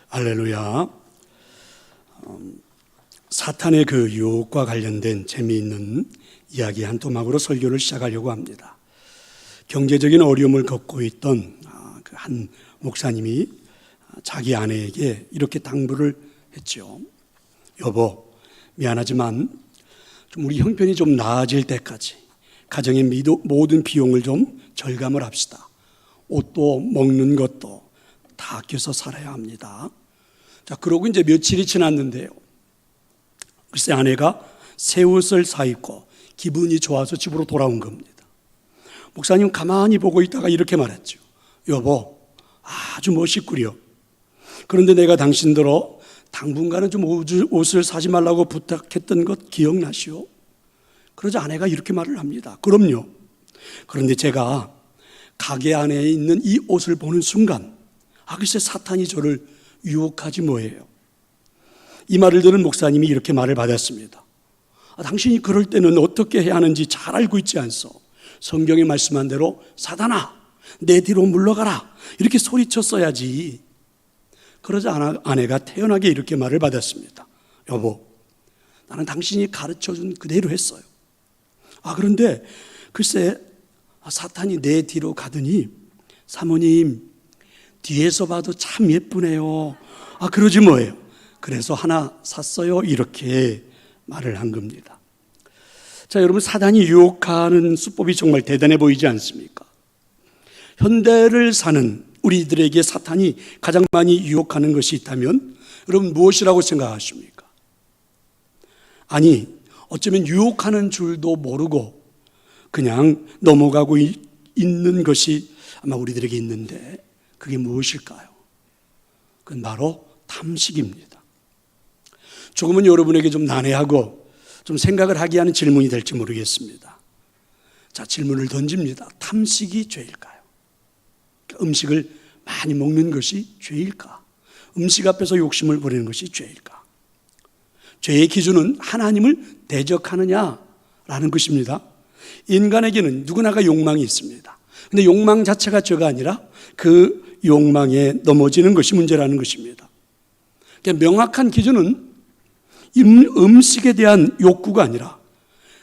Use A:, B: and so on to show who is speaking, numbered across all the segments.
A: 할렐루야. 사탄의 그 유혹과 관련된 재미있는 이야기 한 토막으로 설교를 시작하려고 합니다. 경제적인 어려움을 겪고 있던 한 목사님이 자기 아내에게 이렇게 당부를 했죠. 여보, 미안하지만 좀 우리 형편이 좀 나아질 때까지 가정의 모든 비용을 좀 절감을 합시다. 옷도 먹는 것도 다 아껴서 살아야 합니다. 자, 그러고 이제 며칠이 지났는데요. 글쎄 아내가 새 옷을 사 입고 기분이 좋아서 집으로 돌아온 겁니다. 목사님 가만히 보고 있다가 이렇게 말했죠. 여보, 아주 멋있구려. 그런데 내가 당신들어 당분간은 좀 옷을 사지 말라고 부탁했던 것 기억나시오? 그러자 아내가 이렇게 말을 합니다. 그럼요. 그런데 제가 가게 안에 있는 이 옷을 보는 순간 글쎄 사탄이 저를 유혹하지 뭐예요. 이 말을 들은 목사님이 이렇게 말을 받았습니다. 당신이 그럴 때는 어떻게 해야 하는지 잘 알고 있지 않소? 성경에 말씀한 대로 사탄아 내 뒤로 물러가라 이렇게 소리쳤어야지. 그러자 아내가 태연하게 이렇게 말을 받았습니다. 여보, 나는 당신이 가르쳐준 그대로 했어요. 그런데 글쎄 사탄이 내 뒤로 가더니 사모님 뒤에서 봐도 참 예쁘네요. 그러지 뭐예요. 그래서 하나 샀어요. 이렇게 말을 한 겁니다. 자, 여러분 사단이 유혹하는 수법이 정말 대단해 보이지 않습니까? 현대를 사는 우리들에게 사탄이 가장 많이 유혹하는 것이 있다면 여러분 무엇이라고 생각하십니까? 아니 어쩌면 유혹하는 줄도 모르고 그냥 넘어가고 있는 것이 아마 우리들에게 있는데 그게 무엇일까요? 그건 바로 탐식입니다. 조금은 여러분에게 좀 난해하고 좀 생각을 하게 하는 질문이 될지 모르겠습니다. 자, 질문을 던집니다. 탐식이 죄일까요? 음식을 많이 먹는 것이 죄일까? 음식 앞에서 욕심을 부리는 것이 죄일까? 죄의 기준은 하나님을 대적하느냐라는 것입니다. 인간에게는 누구나가 욕망이 있습니다. 근데 욕망 자체가 죄가 아니라 그 욕망에 넘어지는 것이 문제라는 것입니다. 그러니까 명확한 기준은 음식에 대한 욕구가 아니라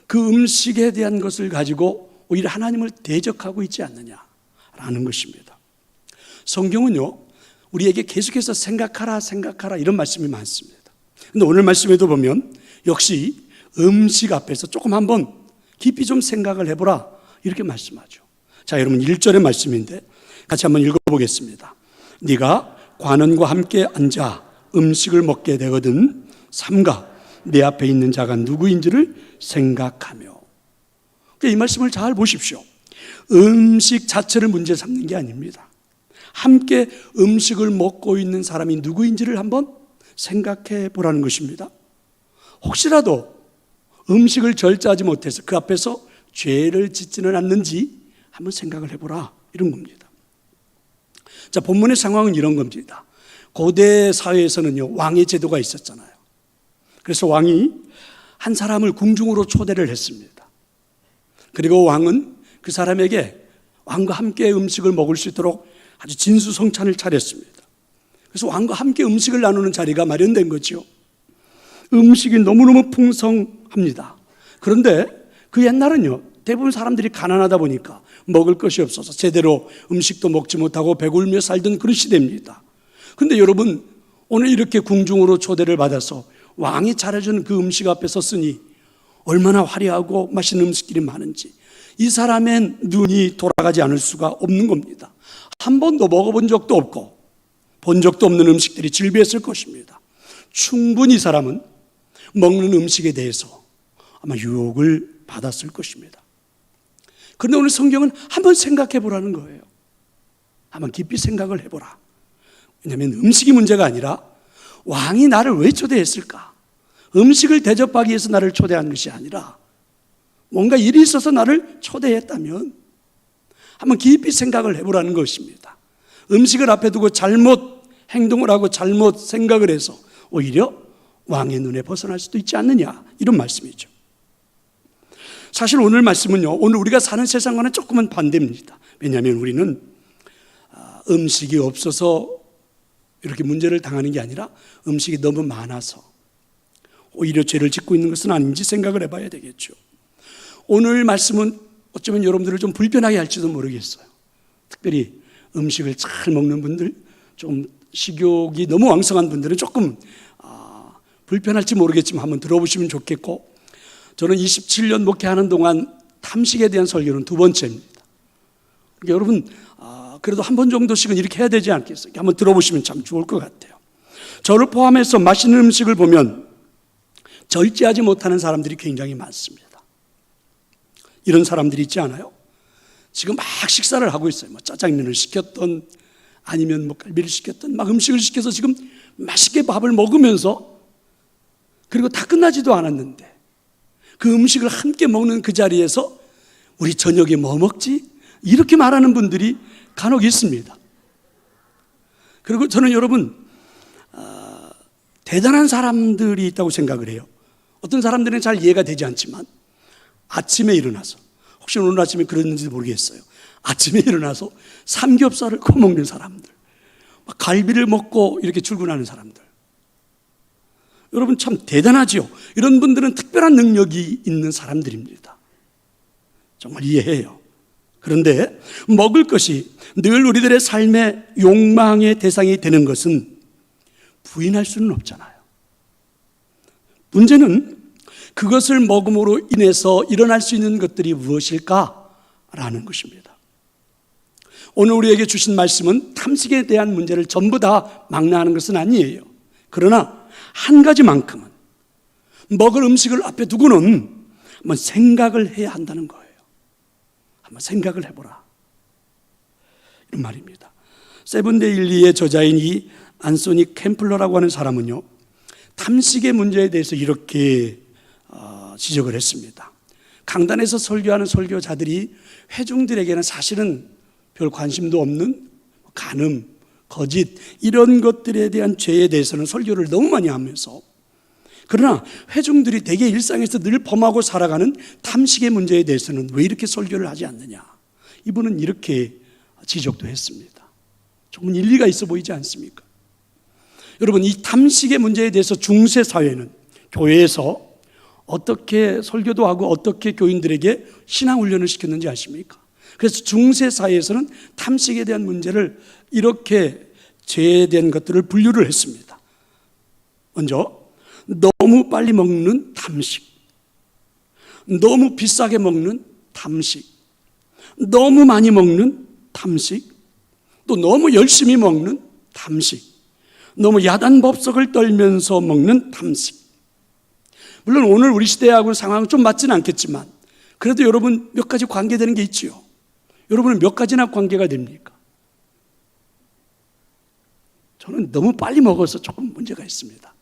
A: 그 음식에 대한 것을 가지고 오히려 하나님을 대적하고 있지 않느냐라는 것입니다. 성경은요 우리에게 계속해서 생각하라 이런 말씀이 많습니다. 그런데 오늘 말씀에도 보면 역시 음식 앞에서 조금 한번 깊이 좀 생각을 해보라 이렇게 말씀하죠. 자, 여러분 1절의 말씀인데 같이 한번 읽어보겠습니다. 네가 관원과 함께 앉아 음식을 먹게 되거든 삼가 내 앞에 있는 자가 누구인지를 생각하며. 이 말씀을 잘 보십시오. 음식 자체를 문제 삼는 게 아닙니다. 함께 음식을 먹고 있는 사람이 누구인지를 한번 생각해 보라는 것입니다. 혹시라도 음식을 절제하지 못해서 그 앞에서 죄를 짓지는 않는지 한번 생각을 해보라 이런 겁니다. 자, 본문의 상황은 이런 겁니다. 고대 사회에서는요 왕의 제도가 있었잖아요. 그래서 왕이 한 사람을 궁중으로 초대를 했습니다. 그리고 왕은 그 사람에게 왕과 함께 음식을 먹을 수 있도록 아주 진수성찬을 차렸습니다. 그래서 왕과 함께 음식을 나누는 자리가 마련된 거죠. 음식이 너무너무 풍성합니다. 그런데 그 옛날은요 대부분 사람들이 가난하다 보니까 먹을 것이 없어서 제대로 음식도 먹지 못하고 배굴며 살던 그런 시대입니다. 그런데 여러분 오늘 이렇게 궁중으로 초대를 받아서 왕이 차려주는 그 음식 앞에 섰으니 얼마나 화려하고 맛있는 음식들이 많은지 이 사람의 눈이 돌아가지 않을 수가 없는 겁니다. 한 번도 먹어본 적도 없고 본 적도 없는 음식들이 질비했을 것입니다. 충분히 이 사람은 먹는 음식에 대해서 아마 유혹을 받았을 것입니다. 그런데 오늘 성경은 한번 생각해 보라는 거예요. 한번 깊이 생각을 해보라. 왜냐하면 음식이 문제가 아니라 왕이 나를 왜 초대했을까? 음식을 대접하기 위해서 나를 초대한 것이 아니라 뭔가 일이 있어서 나를 초대했다면 한번 깊이 생각을 해보라는 것입니다. 음식을 앞에 두고 잘못 행동을 하고 잘못 생각을 해서 오히려 왕의 눈에 벗어날 수도 있지 않느냐 이런 말씀이죠. 사실 오늘 말씀은요 오늘 우리가 사는 세상과는 조금은 반대입니다. 왜냐하면 우리는 음식이 없어서 이렇게 문제를 당하는 게 아니라 음식이 너무 많아서 오히려 죄를 짓고 있는 것은 아닌지 생각을 해봐야 되겠죠. 오늘 말씀은 어쩌면 여러분들을 좀 불편하게 할지도 모르겠어요. 특별히 음식을 잘 먹는 분들, 좀 식욕이 너무 왕성한 분들은 조금 불편할지 모르겠지만 한번 들어보시면 좋겠고, 저는 27년 목회하는 동안 탐식에 대한 설교는 두 번째입니다. 그러니까 여러분 그래도 한 번 정도씩은 이렇게 해야 되지 않겠어요? 한번 들어보시면 참 좋을 것 같아요. 저를 포함해서 맛있는 음식을 보면 절제하지 못하는 사람들이 굉장히 많습니다. 이런 사람들이 있지 않아요? 지금 막 식사를 하고 있어요. 뭐 짜장면을 시켰던 아니면 뭐 갈비를 시켰던 막 음식을 시켜서 지금 맛있게 밥을 먹으면서, 그리고 다 끝나지도 않았는데 그 음식을 함께 먹는 그 자리에서 우리 저녁에 뭐 먹지? 이렇게 말하는 분들이 간혹 있습니다. 그리고 저는 여러분 대단한 사람들이 있다고 생각을 해요. 어떤 사람들은 잘 이해가 되지 않지만 아침에 일어나서, 혹시 오늘 아침에 그랬는지 모르겠어요, 아침에 일어나서 삼겹살을 구워 먹는 사람들, 갈비를 먹고 이렇게 출근하는 사람들, 여러분 참 대단하지요. 이런 분들은 특별한 능력이 있는 사람들입니다. 정말 이해해요. 그런데 먹을 것이 늘 우리들의 삶의 욕망의 대상이 되는 것은 부인할 수는 없잖아요. 문제는 그것을 먹음으로 인해서 일어날 수 있는 것들이 무엇일까라는 것입니다. 오늘 우리에게 주신 말씀은 탐식에 대한 문제를 전부 다 망라하는 것은 아니에요. 그러나 한 가지만큼은 먹을 음식을 앞에 두고는 한번 생각을 해야 한다는 거예요. 한번 생각을 해보라, 이런 말입니다. 세븐데일리의 저자인 이 안소니 캠플러라고 하는 사람은요, 탐식의 문제에 대해서 이렇게 지적을 했습니다. 강단에서 설교하는 설교자들이 회중들에게는 사실은 별 관심도 없는 간음, 거짓, 이런 것들에 대한 죄에 대해서는 설교를 너무 많이 하면서, 그러나 회중들이 대개 일상에서 늘 범하고 살아가는 탐식의 문제에 대해서는 왜 이렇게 설교를 하지 않느냐, 이분은 이렇게 지적도 했습니다. 조금 일리가 있어 보이지 않습니까? 여러분, 이 탐식의 문제에 대해서 중세 사회는 교회에서 어떻게 설교도 하고 어떻게 교인들에게 신앙 훈련을 시켰는지 아십니까? 그래서 중세 사회에서는 탐식에 대한 문제를 이렇게 죄에 대한 것들을 분류를 했습니다. 먼저 너무 빨리 먹는 탐식, 너무 비싸게 먹는 탐식, 너무 많이 먹는 탐식, 또 너무 열심히 먹는 탐식, 너무 야단 법석을 떨면서 먹는 탐식. 물론 오늘 우리 시대하고 상황은 좀 맞지는 않겠지만 그래도 여러분 몇 가지 관계되는 게 있지요. 여러분은 몇 가지나 관계가 됩니까? 저는 너무 빨리 먹어서 조금 문제가 있습니다.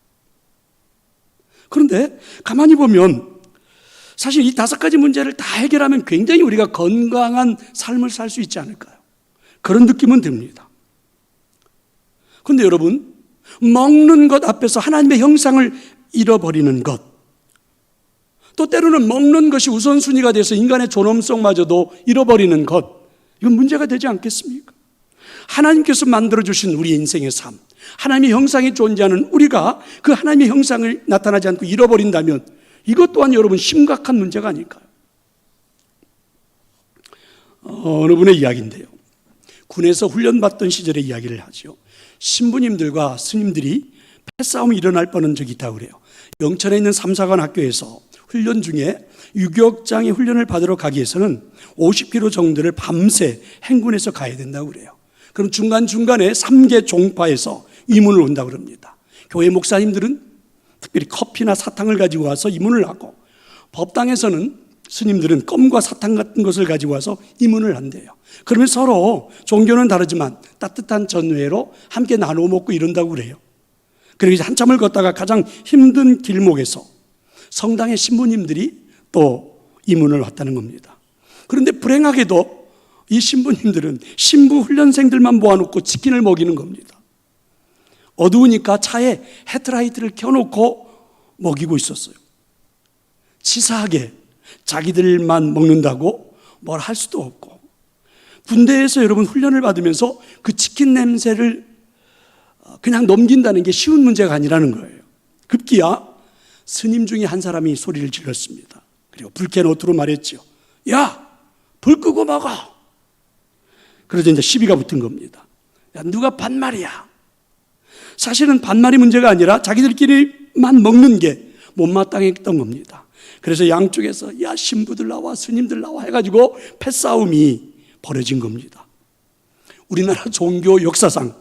A: 그런데 가만히 보면 사실 이 5가지 문제를 다 해결하면 굉장히 우리가 건강한 삶을 살 수 있지 않을까요? 그런 느낌은 듭니다. 그런데 여러분, 먹는 것 앞에서 하나님의 형상을 잃어버리는 것, 또 때로는 먹는 것이 우선순위가 돼서 인간의 존엄성마저도 잃어버리는 것, 이건 문제가 되지 않겠습니까? 하나님께서 만들어주신 우리 인생의 삶, 하나님의 형상이 존재하는 우리가 그 하나님의 형상을 나타나지 않고 잃어버린다면 이것 또한 여러분 심각한 문제가 아닐까요? 어느 분의 이야기인데요, 군에서 훈련받던 시절의 이야기를 하죠. 신부님들과 스님들이 패싸움이 일어날 뻔한 적이 있다고 그래요. 영천에 있는 삼사관 학교에서 훈련 중에 유격장의 훈련을 받으러 가기 위해서는 50km 정도를 밤새 행군해서 가야 된다고 그래요. 그럼 중간중간에 3개 종파에서 이문을 온다고 그럽니다. 교회 목사님들은 특별히 커피나 사탕을 가지고 와서 이문을 하고, 법당에서는 스님들은 껌과 사탕 같은 것을 가지고 와서 이문을 한대요. 그러면 서로 종교는 다르지만 따뜻한 전회로 함께 나누어 먹고 이런다고 그래요. 그리고 이제 한참을 걷다가 가장 힘든 길목에서 성당의 신부님들이 또 이문을 왔다는 겁니다. 그런데 불행하게도 이 신부님들은 신부 훈련생들만 모아놓고 치킨을 먹이는 겁니다. 어두우니까 차에 헤드라이트를 켜놓고 먹이고 있었어요. 치사하게 자기들만 먹는다고 뭘 할 수도 없고, 군대에서 여러분 훈련을 받으면서 그 치킨 냄새를 그냥 넘긴다는 게 쉬운 문제가 아니라는 거예요. 급기야 스님 중에 한 사람이 소리를 질렀습니다. 그리고 불쾌노투로 말했죠. 야, 불 끄고 먹어. 그러자 이제 시비가 붙은 겁니다. 야, 누가 반말이야. 사실은 반말이 문제가 아니라 자기들끼리만 먹는 게 못마땅했던 겁니다. 그래서 양쪽에서 야, 신부들 나와, 스님들 나와 해가지고 패싸움이 벌어진 겁니다. 우리나라 종교 역사상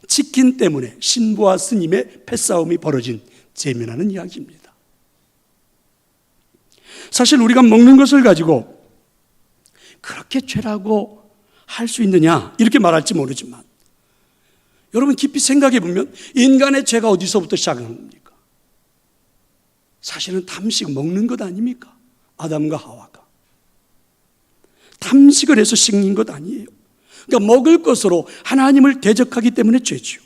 A: 치킨 때문에 신부와 스님의 패싸움이 벌어진 재미나는 이야기입니다. 사실 우리가 먹는 것을 가지고 그렇게 죄라고 할 수 있느냐 이렇게 말할지 모르지만, 여러분 깊이 생각해 보면 인간의 죄가 어디서부터 시작하는 겁니까? 사실은 탐식 먹는 것 아닙니까? 아담과 하와가 탐식을 해서 생긴 것 아니에요. 그러니까 먹을 것으로 하나님을 대적하기 때문에 죄지요.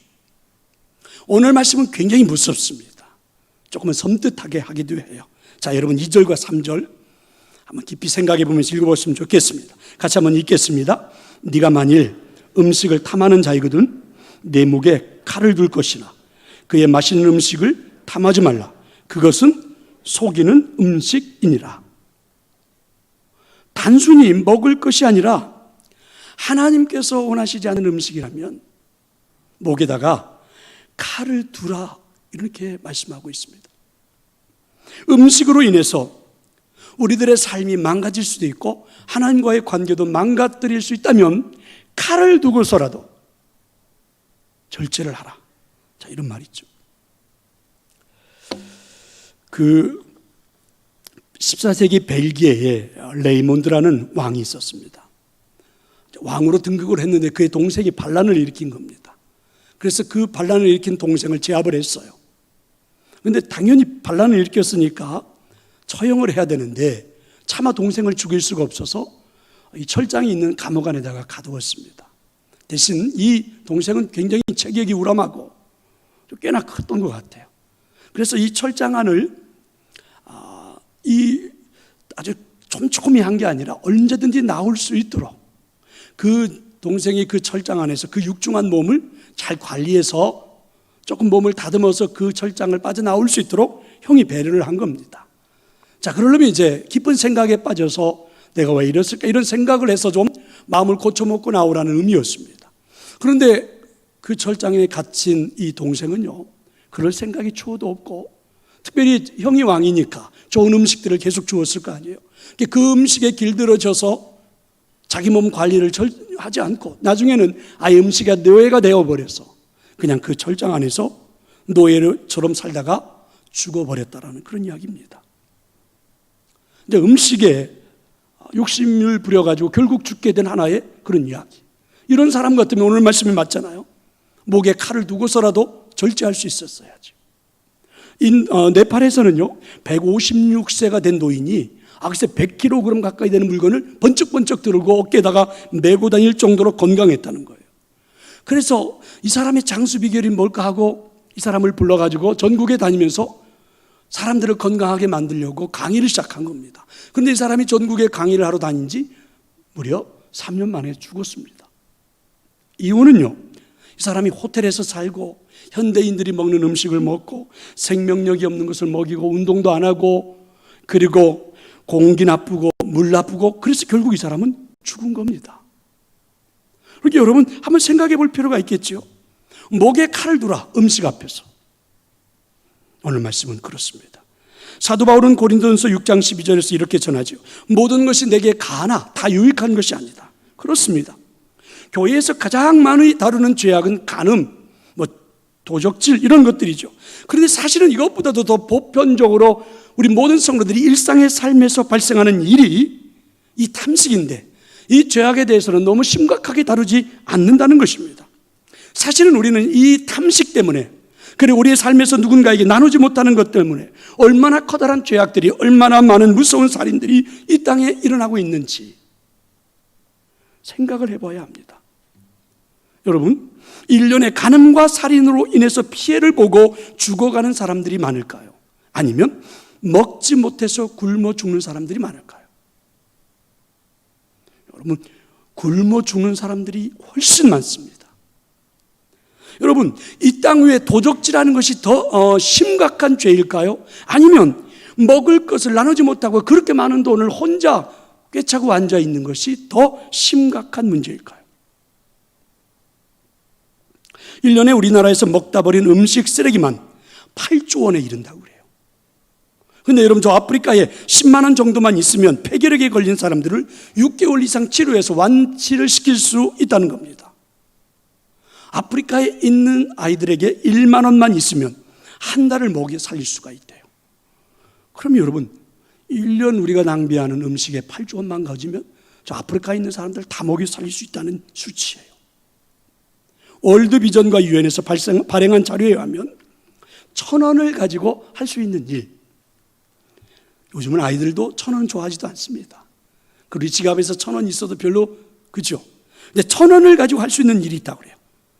A: 오늘 말씀은 굉장히 무섭습니다. 조금은 섬뜩하게 하기도 해요. 자, 여러분 2절과 3절 한번 깊이 생각해 보면서 읽어보시면 좋겠습니다. 같이 한번 읽겠습니다. 네가 만일 음식을 탐하는 자이거든 내 목에 칼을 둘 것이나 그의 맛있는 음식을 탐하지 말라. 그것은 속이는 음식이니라. 단순히 먹을 것이 아니라 하나님께서 원하시지 않는 음식이라면 목에다가 칼을 두라 이렇게 말씀하고 있습니다. 음식으로 인해서 우리들의 삶이 망가질 수도 있고 하나님과의 관계도 망가뜨릴 수 있다면 칼을 두고서라도 절제를 하라. 자, 이런 말이죠. 14세기 벨기에에 레이몬드라는 왕이 있었습니다. 왕으로 등극을 했는데 그의 동생이 반란을 일으킨 겁니다. 그래서 그 반란을 일으킨 동생을 제압을 했어요. 그런데 당연히 반란을 일으켰으니까 처형을 해야 되는데 차마 동생을 죽일 수가 없어서 이 철장이 있는 감옥 안에다가 가두었습니다. 대신 이 동생은 굉장히 체격이 우람하고 꽤나 컸던 것 같아요. 그래서 이 철장 안을 아주 촘촘히한 게 아니라 언제든지 나올 수 있도록 그 동생이 그 철장 안에서 그 육중한 몸을 잘 관리해서 조금 몸을 다듬어서 그 철장을 빠져나올 수 있도록 형이 배려를 한 겁니다. 자, 그러려면 이제 깊은 생각에 빠져서 내가 왜 이랬을까 이런 생각을 해서 좀 마음을 고쳐먹고 나오라는 의미였습니다. 그런데 그 철장에 갇힌 이 동생은요, 그럴 생각이 추호도 없고, 특별히 형이 왕이니까 좋은 음식들을 계속 주었을 거 아니에요. 그 음식에 길들여져서 자기 몸 관리를 하지 않고 나중에는 아예 음식이 노예가 되어버려서 그냥 그 철장 안에서 노예처럼 살다가 죽어버렸다라는 그런 이야기입니다. 근데 음식에 욕심을 부려가지고 결국 죽게 된 하나의 그런 이야기. 이런 사람 같으면 오늘 말씀이 맞잖아요. 목에 칼을 두고서라도 절제할 수 있었어야지. 네팔에서는요 156세가 된 노인이 글쎄 100kg 가까이 되는 물건을 번쩍번쩍 들고 어깨에다가 메고 다닐 정도로 건강했다는 거예요. 그래서 이 사람의 장수 비결이 뭘까 하고 이 사람을 불러가지고 전국에 다니면서 사람들을 건강하게 만들려고 강의를 시작한 겁니다. 그런데 이 사람이 전국에 강의를 하러 다닌 지 무려 3년 만에 죽었습니다. 이유는요, 이 사람이 호텔에서 살고 현대인들이 먹는 음식을 먹고 생명력이 없는 것을 먹이고 운동도 안 하고 그리고 공기 나쁘고 물 나쁘고 그래서 결국 이 사람은 죽은 겁니다. 그러니까 여러분 한번 생각해 볼 필요가 있겠죠. 목에 칼을 두라, 음식 앞에서. 오늘 말씀은 그렇습니다. 사도 바울은 고린도전서 6장 12절에서 이렇게 전하죠. 모든 것이 내게 가하나 다 유익한 것이 아니다. 그렇습니다. 교회에서 가장 많이 다루는 죄악은 간음, 도적질 이런 것들이죠. 그런데 사실은 이것보다도 더 보편적으로 우리 모든 성도들이 일상의 삶에서 발생하는 일이 이 탐식인데 이 죄악에 대해서는 너무 심각하게 다루지 않는다는 것입니다. 사실은 우리는 이 탐식 때문에 그리고 우리의 삶에서 누군가에게 나누지 못하는 것 때문에 얼마나 커다란 죄악들이 얼마나 많은 무서운 살인들이 이 땅에 일어나고 있는지 생각을 해봐야 합니다. 여러분, 1년에 간음과 살인으로 인해서 피해를 보고 죽어가는 사람들이 많을까요? 아니면 먹지 못해서 굶어 죽는 사람들이 많을까요? 여러분, 굶어 죽는 사람들이 훨씬 많습니다. 여러분, 이 땅 위에 도적질하는 것이 더 심각한 죄일까요? 아니면 먹을 것을 나누지 못하고 그렇게 많은 돈을 혼자 꿰차고 앉아 있는 것이 더 심각한 문제일까요? 1년에 우리나라에서 먹다 버린 음식 쓰레기만 8조 원에 이른다고 그래요. 근데 여러분, 저 아프리카에 10만 원 정도만 있으면 폐결핵에 걸린 사람들을 6개월 이상 치료해서 완치를 시킬 수 있다는 겁니다. 아프리카에 있는 아이들에게 1만 원만 있으면 한 달을 먹여 살릴 수가 있대요. 그럼 여러분, 1년 우리가 낭비하는 음식에 8조 원만 가지면 저 아프리카에 있는 사람들 다 먹여 살릴 수 있다는 수치예요. 월드비전과 유엔에서 발행한 자료에 의하면 1,000원을 가지고 할 수 있는 일, 요즘은 아이들도 1,000원 좋아하지도 않습니다. 그 우리 지갑에서 1,000원 있어도 별로, 그죠? 근데 1,000원을 가지고 할 수 있는 일이 있다고 그래요.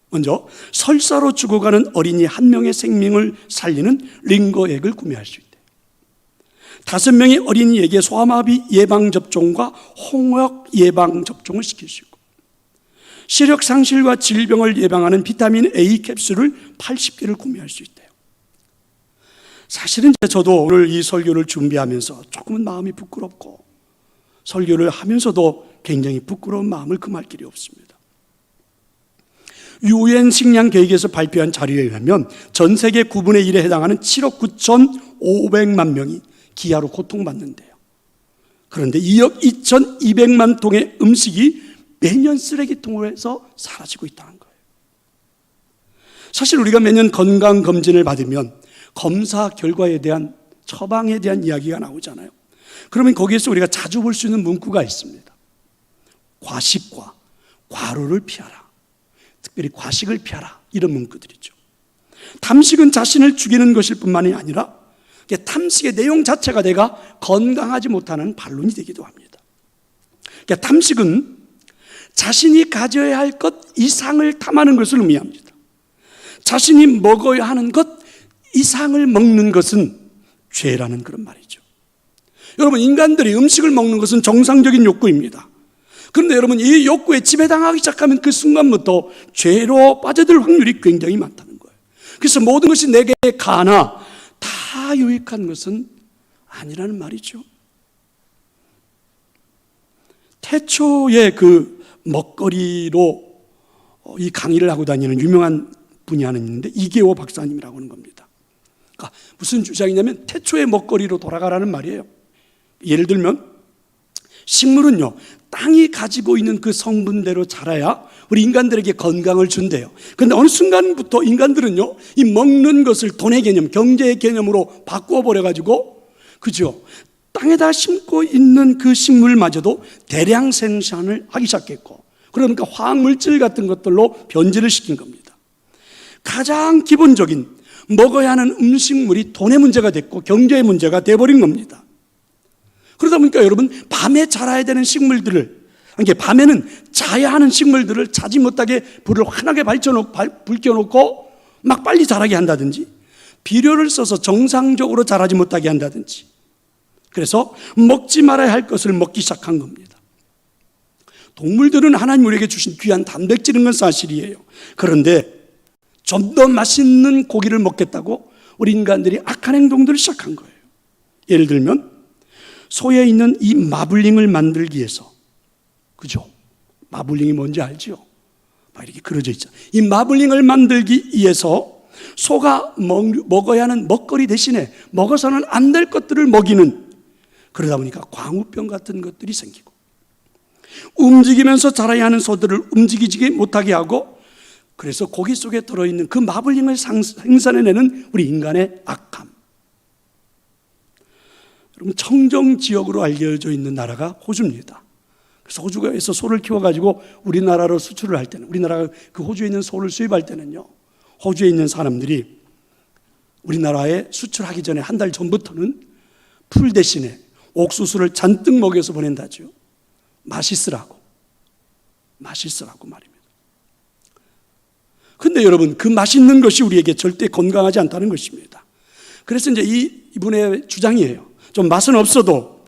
A: 먼저 설사로 죽어가는 어린이 한 명의 생명을 살리는 링거액을 구매할 수 있대요. 5명의 어린이에게 소아마비 예방접종과 홍역 예방접종을 시킬 수 있고, 시력 상실과 질병을 예방하는 비타민 A 캡슐을 80개를 구매할 수 있대요. 사실은 저도 오늘 이 설교를 준비하면서 조금은 마음이 부끄럽고, 설교를 하면서도 굉장히 부끄러운 마음을 금할 길이 없습니다. 유엔 식량 계획에서 발표한 자료에 의하면 전 세계 9분의 1에 해당하는 7억 9,500만 명이 기아로 고통받는데요. 그런데 2억 2,200만 통의 음식이 매년 쓰레기통에서 사라지고 있다는 거예요. 사실 우리가 매년 건강검진을 받으면 검사 결과에 대한 처방에 대한 이야기가 나오잖아요. 그러면 거기에서 우리가 자주 볼 수 있는 문구가 있습니다. 과식과 과로를 피하라. 특별히 과식을 피하라. 이런 문구들이죠. 탐식은 자신을 죽이는 것일 뿐만이 아니라 탐식의 내용 자체가 내가 건강하지 못하는 반론이 되기도 합니다. 탐식은 자신이 가져야 할 것 이상을 탐하는 것을 의미합니다. 자신이 먹어야 하는 것 이상을 먹는 것은 죄라는 그런 말이죠. 여러분, 인간들이 음식을 먹는 것은 정상적인 욕구입니다. 그런데 여러분, 이 욕구에 지배당하기 시작하면 그 순간부터 죄로 빠져들 확률이 굉장히 많다는 거예요. 그래서 모든 것이 내게 가나 다 유익한 것은 아니라는 말이죠. 태초에 그 먹거리로 이 강의를 하고 다니는 유명한 분이 하나 있는데 이계호 박사님이라고 하는 겁니다. 그러니까 무슨 주장이냐면 태초의 먹거리로 돌아가라는 말이에요. 예를 들면 식물은요, 땅이 가지고 있는 그 성분대로 자라야 우리 인간들에게 건강을 준대요. 그런데 어느 순간부터 인간들은요, 이 먹는 것을 돈의 개념, 경제의 개념으로 바꾸어 버려가지고, 그죠? 땅에다 심고 있는 그 식물마저도 대량 생산을 하기 시작했고, 그러니까 화학물질 같은 것들로 변질을 시킨 겁니다. 가장 기본적인 먹어야 하는 음식물이 돈의 문제가 됐고 경제의 문제가 돼버린 겁니다. 그러다 보니까 여러분, 밤에 자라야 되는 식물들을, 밤에는 자야 하는 식물들을 자지 못하게 불을 환하게 불 켜놓고 막 빨리 자라게 한다든지, 비료를 써서 정상적으로 자라지 못하게 한다든지, 그래서 먹지 말아야 할 것을 먹기 시작한 겁니다. 동물들은 하나님 우리에게 주신 귀한 단백질인 건 사실이에요. 그런데 좀 더 맛있는 고기를 먹겠다고 우리 인간들이 악한 행동들을 시작한 거예요. 예를 들면 소에 있는 이 마블링을 만들기 위해서, 그죠? 마블링이 뭔지 알죠? 막 이렇게 그려져 있죠. 이 마블링을 만들기 위해서 소가 먹어야 하는 먹거리 대신에 먹어서는 안 될 것들을 먹이는, 그러다 보니까 광우병 같은 것들이 생기고, 움직이면서 자라야 하는 소들을 움직이지 못하게 하고, 그래서 고기 속에 들어있는 그 마블링을 생산해내는 우리 인간의 악함. 여러분, 청정 지역으로 알려져 있는 나라가 호주입니다. 그래서 호주에서 소를 키워가지고 우리나라로 수출을 할 때는, 우리나라가 그 호주에 있는 소를 수입할 때는요, 호주에 있는 사람들이 우리나라에 수출하기 전에 한 달 전부터는 풀 대신에 옥수수를 잔뜩 먹여서 보낸다죠. 맛있으라고 말입니다. 근데 여러분, 그 맛있는 것이 우리에게 절대 건강하지 않다는 것입니다. 그래서 이제 이분의 주장이에요. 좀 맛은 없어도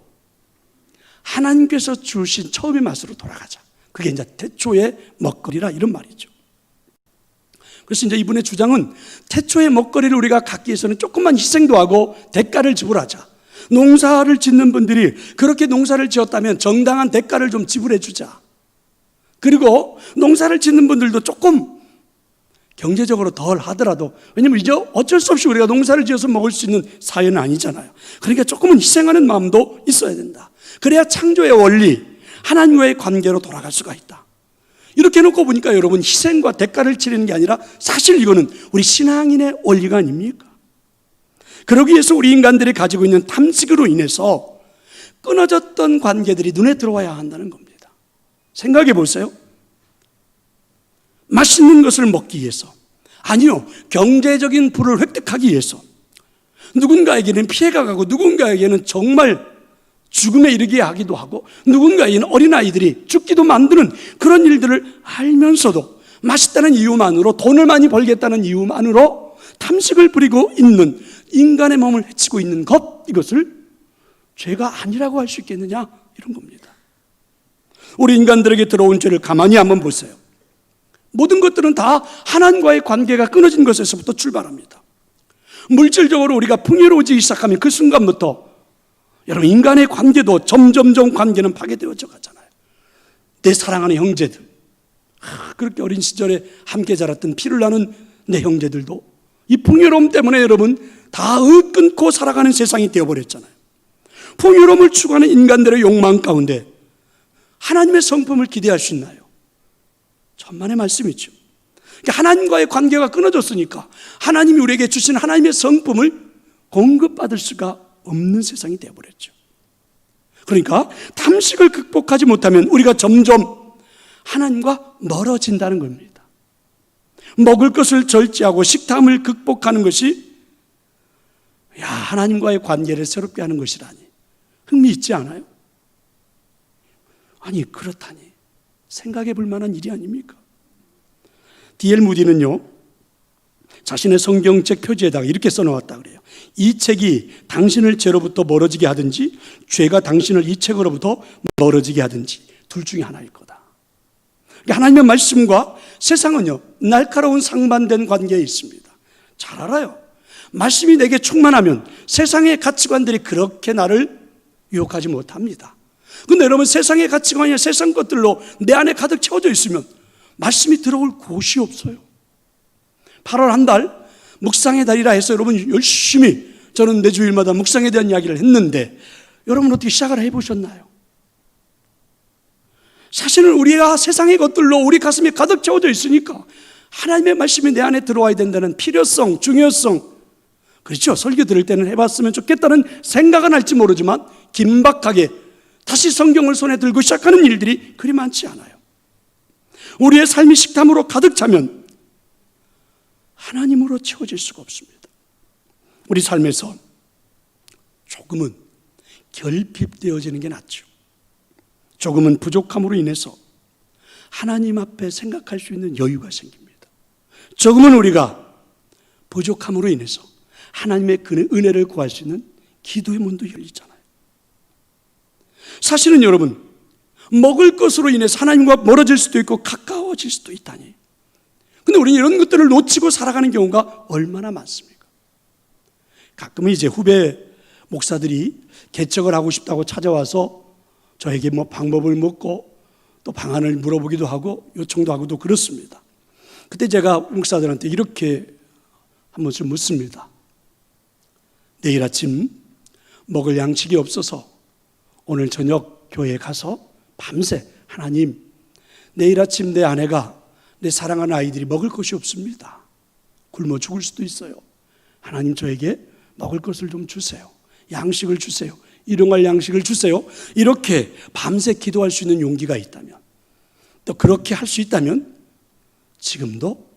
A: 하나님께서 주신 처음의 맛으로 돌아가자. 그게 이제 태초의 먹거리라, 이런 말이죠. 그래서 이제 이분의 주장은 태초의 먹거리를 우리가 갖기 위해서는 조금만 희생도 하고 대가를 지불하자. 농사를 짓는 분들이 그렇게 농사를 지었다면 정당한 대가를 좀 지불해 주자. 그리고 농사를 짓는 분들도 조금 경제적으로 덜 하더라도, 왜냐면 이제 어쩔 수 없이 우리가 농사를 지어서 먹을 수 있는 사회는 아니잖아요. 그러니까 조금은 희생하는 마음도 있어야 된다. 그래야 창조의 원리, 하나님과의 관계로 돌아갈 수가 있다. 이렇게 놓고 보니까 여러분, 희생과 대가를 치르는 게 아니라 사실 이거는 우리 신앙인의 원리가 아닙니까? 그러기 위해서 우리 인간들이 가지고 있는 탐식으로 인해서 끊어졌던 관계들이 눈에 들어와야 한다는 겁니다. 생각해 보세요. 맛있는 것을 먹기 위해서, 아니요, 경제적인 부를 획득하기 위해서 누군가에게는 피해가 가고 누군가에게는 정말 죽음에 이르게 하기도 하고 누군가에게는 어린아이들이 죽기도 만드는 그런 일들을 알면서도 맛있다는 이유만으로, 돈을 많이 벌겠다는 이유만으로 탐식을 부리고 있는 인간의 몸을 해치고 있는 것, 이것을 죄가 아니라고 할 수 있겠느냐, 이런 겁니다. 우리 인간들에게 들어온 죄를 가만히 한번 보세요. 모든 것들은 다 하나님과의 관계가 끊어진 것에서부터 출발합니다. 물질적으로 우리가 풍요로워지기 시작하면 그 순간부터 여러분, 인간의 관계도 점점점 관계는 파괴되어져 가잖아요. 내 사랑하는 형제들, 그렇게 어린 시절에 함께 자랐던 피를 나는 내 형제들도 이 풍요로움 때문에 여러분 다 끊고 살아가는 세상이 되어버렸잖아요. 풍요로움을 추구하는 인간들의 욕망 가운데 하나님의 성품을 기대할 수 있나요? 천만의 말씀이죠. 그러니까 하나님과의 관계가 끊어졌으니까 하나님이 우리에게 주신 하나님의 성품을 공급받을 수가 없는 세상이 되어버렸죠. 그러니까 탐식을 극복하지 못하면 우리가 점점 하나님과 멀어진다는 겁니다. 먹을 것을 절제하고 식탐을 극복하는 것이 하나님과의 관계를 새롭게 하는 것이라니 흥미있지 않아요? 아니, 그렇다니 생각해 볼 만한 일이 아닙니까? D.L. 무디는요, 자신의 성경책 표지에다가 이렇게 써놓았다 그래요. 이 책이 당신을 죄로부터 멀어지게 하든지 죄가 당신을 이 책으로부터 멀어지게 하든지 둘 중에 하나일 거다. 그러니까 하나님의 말씀과 세상은요, 날카로운 상반된 관계에 있습니다. 잘 알아요. 말씀이 내게 충만하면 세상의 가치관들이 그렇게 나를 유혹하지 못합니다. 근데 여러분, 세상의 가치관이나 세상 것들로 내 안에 가득 채워져 있으면 말씀이 들어올 곳이 없어요. 8월 한 달 묵상의 달이라 해서 여러분 열심히 저는 매 주일마다 묵상에 대한 이야기를 했는데 여러분 어떻게 시작을 해보셨나요? 사실은 우리가 세상의 것들로 우리 가슴이 가득 채워져 있으니까 하나님의 말씀이 내 안에 들어와야 된다는 필요성, 중요성, 그렇죠? 설교 들을 때는 해봤으면 좋겠다는 생각은 할지 모르지만 긴박하게 다시 성경을 손에 들고 시작하는 일들이 그리 많지 않아요. 우리의 삶이 식탐으로 가득 차면 하나님으로 채워질 수가 없습니다. 우리 삶에서 조금은 결핍되어지는 게 낫죠. 조금은 부족함으로 인해서 하나님 앞에 생각할 수 있는 여유가 생깁니다. 조금은 우리가 부족함으로 인해서 하나님의 그 은혜를 구할 수 있는 기도의 문도 열리잖아요. 사실은 여러분, 먹을 것으로 인해서 하나님과 멀어질 수도 있고 가까워질 수도 있다니. 근데 우리는 이런 것들을 놓치고 살아가는 경우가 얼마나 많습니까? 가끔은 이제 후배 목사들이 개척을 하고 싶다고 찾아와서 저에게 뭐 방법을 묻고 또 방안을 물어보기도 하고 요청도 하고도 그렇습니다. 그때 제가 목사들한테 이렇게 한 번씩 묻습니다. 내일 아침 먹을 양식이 없어서 오늘 저녁 교회에 가서 밤새 하나님, 내일 아침 내 아내가, 내 사랑하는 아이들이 먹을 것이 없습니다. 굶어 죽을 수도 있어요. 하나님, 저에게 먹을 것을 좀 주세요. 양식을 주세요. 일용할 양식을 주세요. 이렇게 밤새 기도할 수 있는 용기가 있다면, 또 그렇게 할 수 있다면 지금도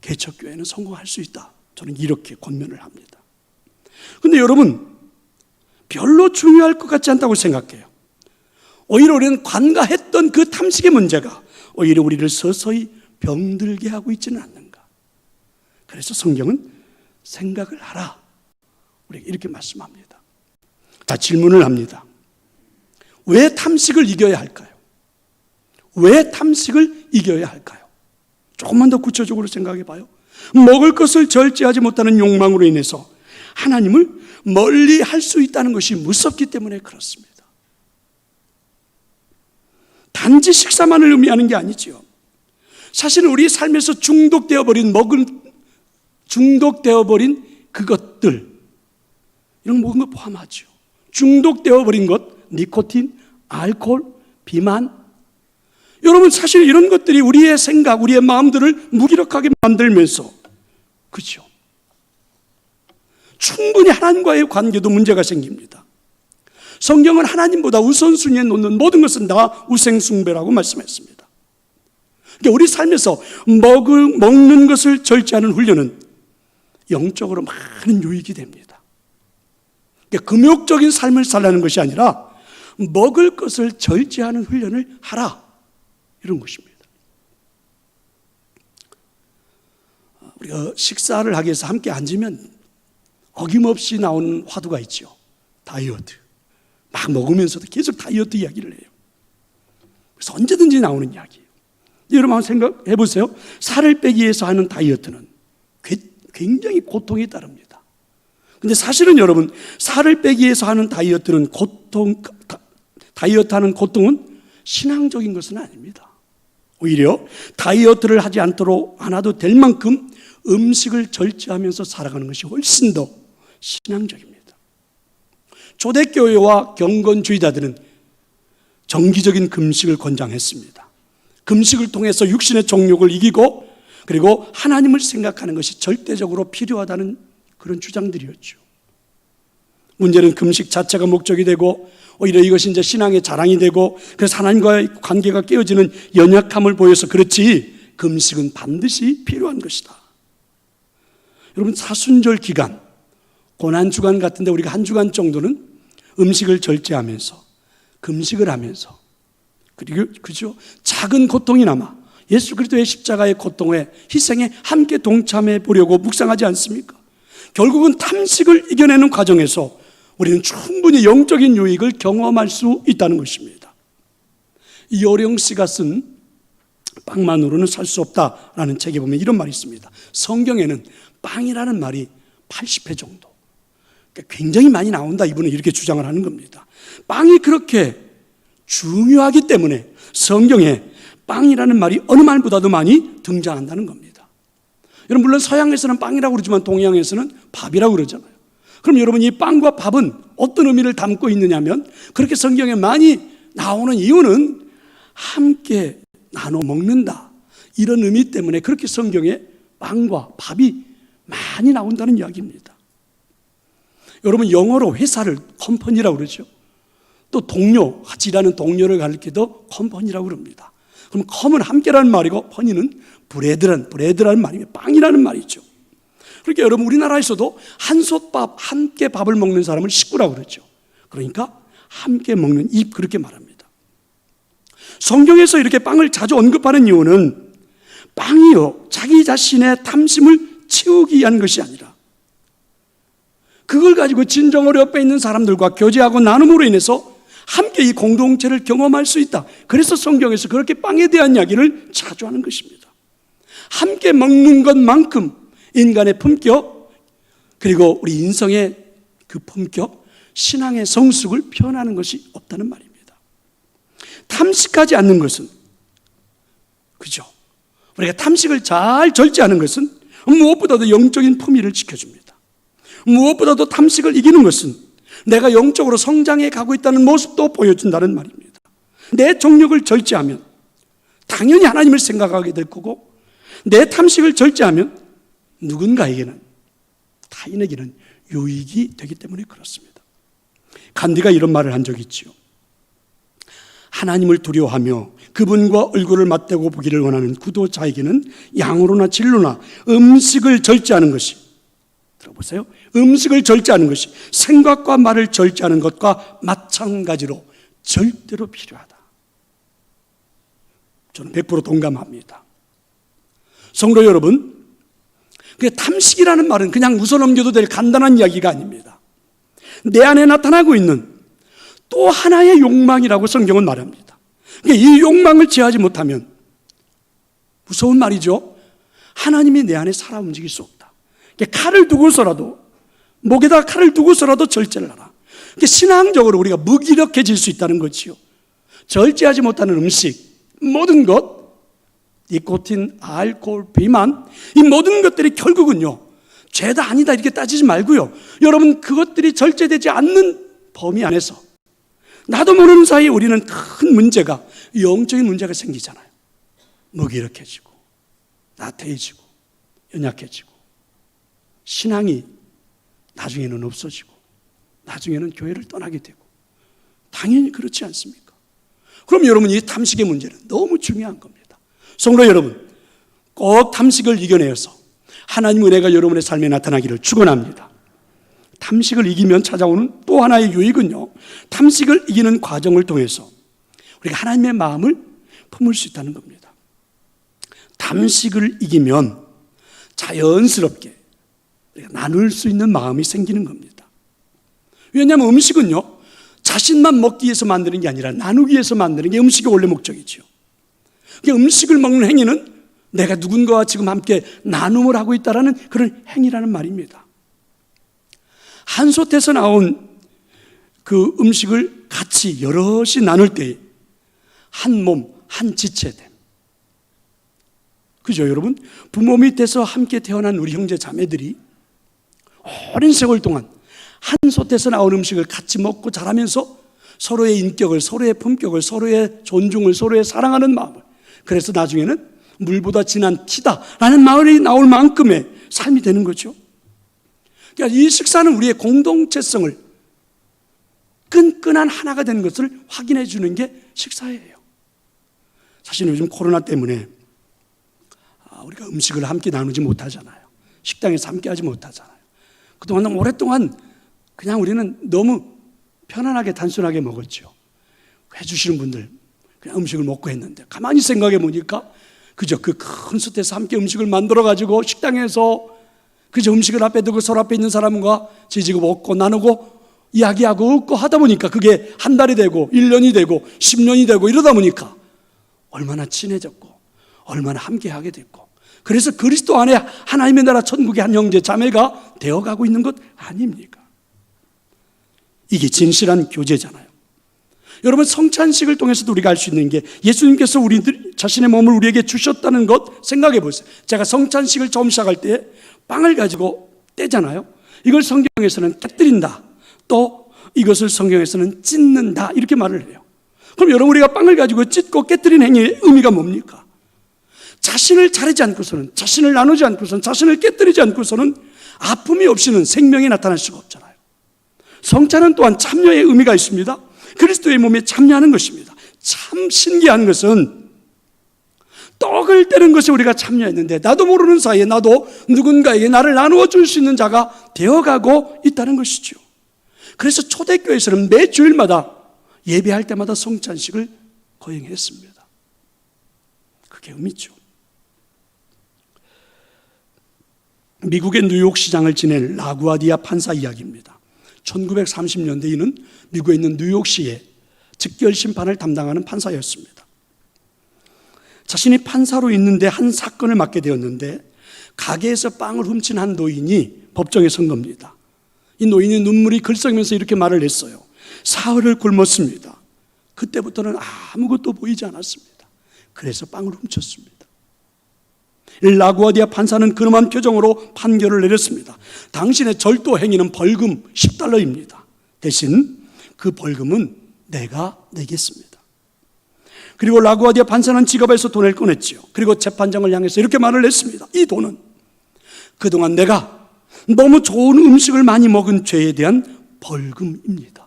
A: 개척교회는 성공할 수 있다. 저는 이렇게 권면을 합니다. 근데 여러분, 별로 중요할 것 같지 않다고 생각해요. 오히려 우리는 관가했던 그 탐식의 문제가 오히려 우리를 서서히 병들게 하고 있지는 않는가. 그래서 성경은 생각을 하라, 우리에게 이렇게 말씀합니다. 자, 질문을 합니다. 왜 탐식을 이겨야 할까요? 왜 탐식을 이겨야 할까요? 조금만 더 구체적으로 생각해 봐요. 먹을 것을 절제하지 못하는 욕망으로 인해서 하나님을 멀리 할 수 있다는 것이 무섭기 때문에 그렇습니다. 단지 식사만을 의미하는 게 아니지요. 사실은 우리 삶에서 중독되어 버린 그것들, 이런 모든 걸 포함하죠. 중독되어 버린 것, 니코틴, 알코올, 비만. 여러분, 사실 이런 것들이 우리의 생각, 우리의 마음들을 무기력하게 만들면서, 그렇죠, 충분히 하나님과의 관계도 문제가 생깁니다. 성경은 하나님보다 우선순위에 놓는 모든 것은 다 우생숭배라고 말씀했습니다. 그러니까 우리 삶에서 먹는 것을 절제하는 훈련은 영적으로 많은 유익이 됩니다. 그러니까 금욕적인 삶을 살라는 것이 아니라 먹을 것을 절제하는 훈련을 하라, 이런 것입니다. 우리가 식사를 하기 위해서 함께 앉으면 어김없이 나오는 화두가 있죠. 다이어트. 막 먹으면서도 계속 다이어트 이야기를 해요. 그래서 언제든지 나오는 이야기예요. 여러분 한번 생각해 보세요. 살을 빼기 위해서 하는 다이어트는 굉장히 고통이 따릅니다. 근데 사실은 여러분, 살을 빼기 위해서 하는 다이어트는 다이어트하는 고통은 신앙적인 것은 아닙니다. 오히려 다이어트를 하지 않도록 안 해도 될 만큼 음식을 절제하면서 살아가는 것이 훨씬 더 신앙적입니다. 초대교회와 경건주의자들은 정기적인 금식을 권장했습니다. 금식을 통해서 육신의 정욕을 이기고 그리고 하나님을 생각하는 것이 절대적으로 필요하다는 그런 주장들이었죠. 문제는 금식 자체가 목적이 되고 오히려 이것이 이제 신앙의 자랑이 되고 그래서 하나님과의 관계가 깨어지는 연약함을 보여서 그렇지, 금식은 반드시 필요한 것이다. 여러분, 사순절 기간, 고난주간 같은데 우리가 한 주간 정도는 음식을 절제하면서 금식을 하면서 그리고 그죠, 작은 고통이나마 예수 그리스도의 십자가의 고통에 희생에 함께 동참해 보려고 묵상하지 않습니까? 결국은 탐식을 이겨내는 과정에서 우리는 충분히 영적인 유익을 경험할 수 있다는 것입니다. 이어령 씨가 쓴 빵만으로는 살 수 없다라는 책에 보면 이런 말이 있습니다. 성경에는 빵이라는 말이 80회 정도, 그러니까 굉장히 많이 나온다, 이분은 이렇게 주장을 하는 겁니다. 빵이 그렇게 중요하기 때문에 성경에 빵이라는 말이 어느 말보다도 많이 등장한다는 겁니다. 여러분, 물론 서양에서는 빵이라고 그러지만 동양에서는 밥이라고 그러잖아요. 그럼 여러분, 이 빵과 밥은 어떤 의미를 담고 있느냐면, 그렇게 성경에 많이 나오는 이유는 함께 나눠 먹는다, 이런 의미 때문에 그렇게 성경에 빵과 밥이 많이 나온다는 이야기입니다. 여러분, 영어로 회사를 컴퍼니라고 그러죠. 또 동료, 같이 일하는 동료를 가리켜도 컴퍼니라고 그럽니다. 그럼 컴은 함께라는 말이고 퍼니는 브레드라는 말이며 빵이라는 말이죠. 그러니까 여러분, 우리나라에서도 한솥밥, 함께 밥을 먹는 사람을 식구라고 그러죠. 그러니까 함께 먹는 입, 그렇게 말합니다. 성경에서 이렇게 빵을 자주 언급하는 이유는 빵이요, 자기 자신의 탐심을 채우기 위한 것이 아니라 그걸 가지고 진정으로 옆에 있는 사람들과 교제하고 나눔으로 인해서 함께 이 공동체를 경험할 수 있다. 그래서 성경에서 그렇게 빵에 대한 이야기를 자주 하는 것입니다. 함께 먹는 것만큼 인간의 품격, 그리고 우리 인성의 그 품격, 신앙의 성숙을 표현하는 것이 없다는 말입니다. 탐식하지 않는 것은, 그죠? 우리가 탐식을 잘 절제하는 것은 무엇보다도 영적인 품위를 지켜줍니다. 무엇보다도 탐식을 이기는 것은 내가 영적으로 성장해 가고 있다는 모습도 보여준다는 말입니다. 내 정욕을 절제하면 당연히 하나님을 생각하게 될 거고, 내 탐식을 절제하면 누군가에게는, 타인에게는 유익이 되기 때문에 그렇습니다. 간디가 이런 말을 한 적이 있지요. 하나님을 두려워하며 그분과 얼굴을 맞대고 보기를 원하는 구도자에게는 양으로나 진로나 음식을 절제하는 것이, 들어보세요, 음식을 절제하는 것이 생각과 말을 절제하는 것과 마찬가지로 절대로 필요하다. 저는 100% 동감합니다. 성도 여러분, 그 탐식이라는 말은 그냥 웃어넘겨도 될 간단한 이야기가 아닙니다. 내 안에 나타나고 있는 또 하나의 욕망이라고 성경은 말합니다. 이 욕망을 제어하지 못하면, 무서운 말이죠, 하나님이 내 안에 살아 움직일 수 없다. 칼을 두고서라도, 목에다 칼을 두고서라도 절제를 하라. 신앙적으로 우리가 무기력해질 수 있다는 거지요. 절제하지 못하는 음식, 모든 것, 니코틴, 알코올, 비만, 이 모든 것들이 결국은요, 죄다 아니다 이렇게 따지지 말고요, 여러분 그것들이 절제되지 않는 범위 안에서 나도 모르는 사이에 우리는 큰 문제가, 영적인 문제가 생기잖아요. 무기력해지고 나태해지고 연약해지고 신앙이 나중에는 없어지고 나중에는 교회를 떠나게 되고, 당연히 그렇지 않습니까? 그럼 여러분, 이 탐식의 문제는 너무 중요한 겁니다. 성도 여러분, 꼭 탐식을 이겨내어서 하나님 은혜가 여러분의 삶에 나타나기를 축원합니다. 탐식을 이기면 찾아오는 또 하나의 유익은요, 탐식을 이기는 과정을 통해서 우리가 하나님의 마음을 품을 수 있다는 겁니다. 탐식을 이기면 자연스럽게 우리가 나눌 수 있는 마음이 생기는 겁니다. 왜냐하면 음식은요, 자신만 먹기 위해서 만드는 게 아니라 나누기 위해서 만드는 게 음식의 원래 목적이죠. 음식을 먹는 행위는 내가 누군가와 지금 함께 나눔을 하고 있다는 그런 행위라는 말입니다. 한솥에서 나온 그 음식을 같이 여럿이 나눌 때 한 몸, 한 지체됨. 그죠, 여러분? 부모 밑에서 함께 태어난 우리 형제 자매들이 오랜 세월 동안 한솥에서 나온 음식을 같이 먹고 자라면서 서로의 인격을, 서로의 품격을, 서로의 존중을, 서로의 사랑하는 마음을, 그래서 나중에는 물보다 진한 티다라는 말이 나올 만큼의 삶이 되는 거죠. 그러니까 이 식사는 우리의 공동체성을, 끈끈한 하나가 되는 것을 확인해 주는 게 식사예요. 사실 요즘 코로나 때문에 우리가 음식을 함께 나누지 못하잖아요. 식당에서 함께 하지 못하잖아요. 그동안 오랫동안 그냥 우리는 너무 편안하게 단순하게 먹었죠. 해주시는 분들 그냥 음식을 먹고 했는데, 가만히 생각해 보니까 그저 그 큰 솥에서 함께 음식을 만들어 가지고 식당에서 그저 음식을 앞에 두고 서로 앞에 있는 사람과 지지고 먹고 나누고 이야기하고 웃고 하다 보니까 그게 한 달이 되고 1년이 되고 10년이 되고 이러다 보니까 얼마나 친해졌고 얼마나 함께하게 됐고, 그래서 그리스도 안에 하나님의 나라 천국의 한 형제 자매가 되어가고 있는 것 아닙니까? 이게 진실한 교제잖아요. 여러분, 성찬식을 통해서도 우리가 알 수 있는 게, 예수님께서 우리들 자신의 몸을 우리에게 주셨다는 것 생각해 보세요. 제가 성찬식을 처음 시작할 때 빵을 가지고 떼잖아요. 이걸 성경에서는 깨뜨린다, 또 이것을 성경에서는 찢는다 이렇게 말을 해요. 그럼 여러분, 우리가 빵을 가지고 찢고 깨뜨리는 행위의 의미가 뭡니까? 자신을 자르지 않고서는, 자신을 나누지 않고서는, 자신을 깨뜨리지 않고서는 아픔이 없이는 생명이 나타날 수가 없잖아요. 성찬은 또한 참여의 의미가 있습니다. 그리스도의 몸에 참여하는 것입니다. 참 신기한 것은 떡을 떼는 것에 우리가 참여했는데 나도 모르는 사이에 나도 누군가에게 나를 나누어 줄 수 있는 자가 되어가고 있다는 것이죠. 그래서 초대교회에서는 매 주일마다 예배할 때마다 성찬식을 거행했습니다. 그게 의미죠. 미국의 뉴욕 시장을 지낸 라구아디아 판사 이야기입니다. 1930년대 이는 미국에 있는 뉴욕시의 즉결 심판을 담당하는 판사였습니다. 자신이 판사로 있는데 한 사건을 맡게 되었는데, 가게에서 빵을 훔친 한 노인이 법정에 선 겁니다. 이 노인이 눈물이 글썽이면서 이렇게 말을 했어요. 사흘을 굶었습니다. 그때부터는 아무것도 보이지 않았습니다. 그래서 빵을 훔쳤습니다. 라구아디아 판사는 근엄한 표정으로 판결을 내렸습니다. 당신의 절도 행위는 벌금 $10입니다. 대신 그 벌금은 내가 내겠습니다. 그리고 라구아디아 판사는 지갑에서 돈을 꺼냈죠. 그리고 재판장을 향해서 이렇게 말을 했습니다. 이 돈은 그동안 내가 너무 좋은 음식을 많이 먹은 죄에 대한 벌금입니다.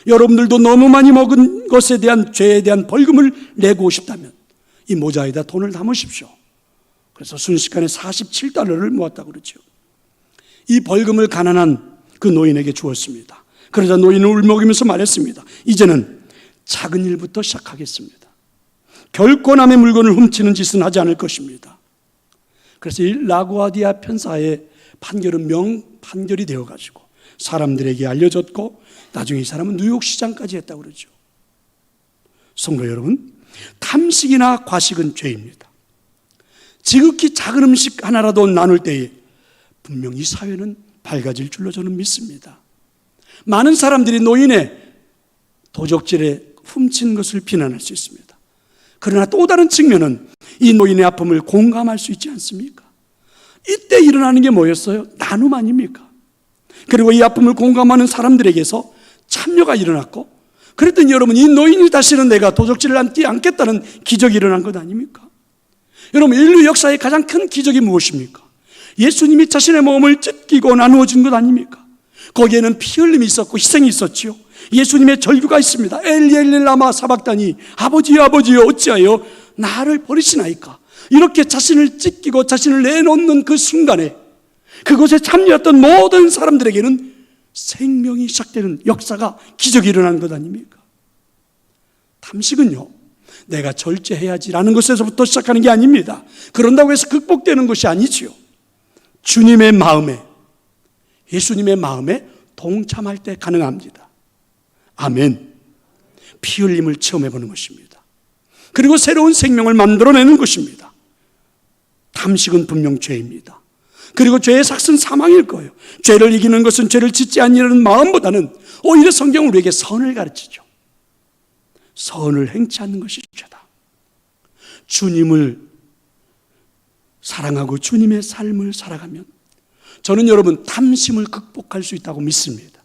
A: 여러분들도 너무 많이 먹은 것에 대한 죄에 대한 벌금을 내고 싶다면 이 모자에다 돈을 담으십시오. 그래서 순식간에 $47를 모았다고 그러죠. 이 벌금을 가난한 그 노인에게 주었습니다. 그러자 노인은 울먹이면서 말했습니다. 이제는 작은 일부터 시작하겠습니다. 결코 남의 물건을 훔치는 짓은 하지 않을 것입니다. 그래서 이 라구아디아 판사의 판결은 명판결이 되어가지고 사람들에게 알려졌고, 나중에 이 사람은 뉴욕시장까지 했다고 그러죠. 성도 여러분, 탐식이나 과식은 죄입니다. 지극히 작은 음식 하나라도 나눌 때에 분명히 이 사회는 밝아질 줄로 저는 믿습니다. 많은 사람들이 노인의 도적질에 훔친 것을 비난할 수 있습니다. 그러나 또 다른 측면은 이 노인의 아픔을 공감할 수 있지 않습니까? 이때 일어나는 게 뭐였어요? 나눔 아닙니까? 그리고 이 아픔을 공감하는 사람들에게서 참여가 일어났고, 그랬더니 여러분, 이 노인이 다시는 내가 도적질을 하지 않겠다는 기적이 일어난 것 아닙니까? 여러분, 인류 역사의 가장 큰 기적이 무엇입니까? 예수님이 자신의 몸을 찢기고 나누어 준 것 아닙니까? 거기에는 피 흘림이 있었고 희생이 있었지요. 예수님의 절규가 있습니다. 엘리 엘리 라마 사박다니, 아버지여 아버지여 어찌하여 나를 버리시나이까. 이렇게 자신을 찢기고 자신을 내놓는 그 순간에 그곳에 참여했던 모든 사람들에게는 생명이 시작되는 역사가, 기적이 일어난 것 아닙니까? 탐식은요, 내가 절제해야지라는 것에서부터 시작하는 게 아닙니다. 그런다고 해서 극복되는 것이 아니지요. 주님의 마음에, 예수님의 마음에 동참할 때 가능합니다. 아멘. 피 흘림을 체험해보는 것입니다. 그리고 새로운 생명을 만들어내는 것입니다. 탐식은 분명 죄입니다. 그리고 죄의 삭은 사망일 거예요. 죄를 이기는 것은 죄를 짓지 아니하는 마음보다는 오히려 성경은 우리에게 선을 가르치죠. 선을 행치 않는 것이 죄다. 주님을 사랑하고 주님의 삶을 살아가면 저는 여러분 탐심을 극복할 수 있다고 믿습니다.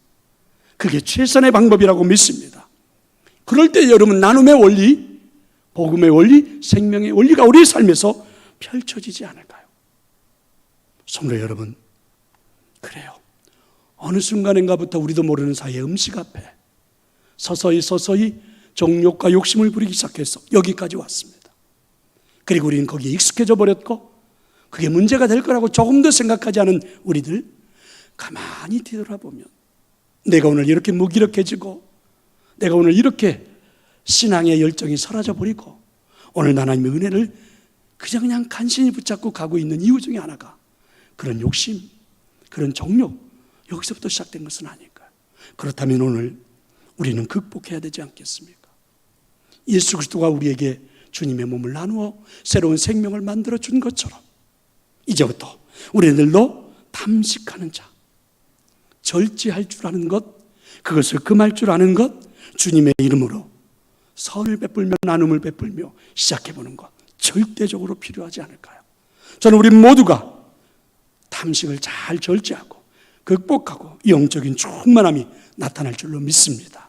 A: 그게 최선의 방법이라고 믿습니다. 그럴 때 여러분 나눔의 원리, 복음의 원리, 생명의 원리가 우리의 삶에서 펼쳐지지 않을까요? 성도 여러분, 그래요. 어느 순간인가부터 우리도 모르는 사이에 음식 앞에 서서히 정욕과 욕심을 부리기 시작해서 여기까지 왔습니다. 그리고 우리는 거기에 익숙해져 버렸고 그게 문제가 될 거라고 조금도 생각하지 않은 우리들, 가만히 뒤돌아보면 내가 오늘 이렇게 무기력해지고 내가 오늘 이렇게 신앙의 열정이 사라져 버리고 오늘 하나님의 은혜를 그냥 간신히 붙잡고 가고 있는 이유 중에 하나가 그런 욕심, 그런 정욕, 여기서부터 시작된 것은 아닐까요? 그렇다면 오늘 우리는 극복해야 되지 않겠습니까? 예수 그리스도가 우리에게 주님의 몸을 나누어 새로운 생명을 만들어 준 것처럼 이제부터 우리들도 탐식하는 자, 절제할 줄 아는 것, 그것을 금할 줄 아는 것, 주님의 이름으로 선을 베풀며 나눔을 베풀며 시작해보는 것, 절대적으로 필요하지 않을까요? 저는 우리 모두가 탐식을 잘 절제하고 극복하고 영적인 충만함이 나타날 줄로 믿습니다.